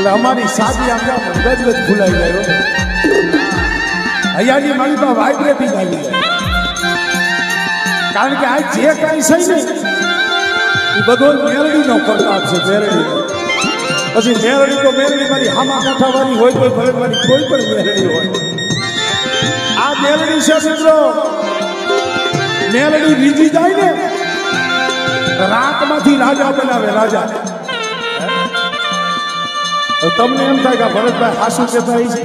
એટલે અમારી સાદી આમ ગજગજ ભૂલાઈ ગયો અહીંયાની મારી પાસે વાઇબ્રેટિંગ આવી જાય કારણ કે આ જે કાંઈ છે ને એ બધો મેરડીનો પ્રતાપ છે મેરડી પછી મેરડી તો મેરડી મારી હામા કાંઠાવાળી હોય તો ભલે મારી કોઈ પણ મેરડી હોય આ મેરડી છે મિત્રો મેરડી રીજી જાય ને રાતમાંથી રાજા બનાવે રાજા તમને એમ થાય કે ભરતભાઈ હાસુ કહેતા છે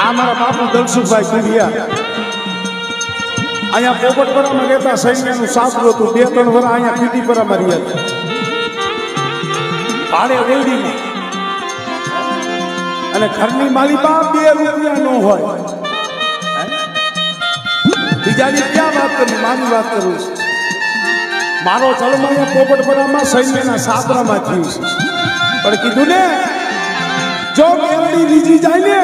આ મારા બાપુ દલસુખભાઈ કુંડિયા અહીંયા પોપટપરામાં રહેતા સૈન્યનું સાસરું હતું 2-3 વર્ષ અહીંયા પીટીપરામાં રહ્યા ભાડે વેડીમાં અને ઘરની માલિકા 2 રૂપિયા ન હોય બીજાની ક્યાં વાત કરું મારી વાત કરું છું મારો જન્મ અહીંયા પોપટપરામાં સૈન્યના સાસરામાં થયું છે પણ કીધું ને જો મેરડી રીજી જાય ને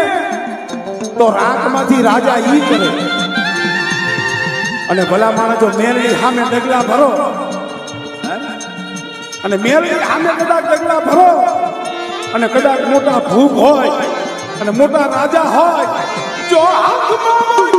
તો રાતમાંથી રાજા ઈ કરે અને ભલા માણસ જો મેરડી સામે ડગલા ભરો અને મેરડી સામે કદાચ ડગલા ભરો અને કદાચ મોટા ભૂપ હોય અને મોટા રાજા હોય જો હાથમાં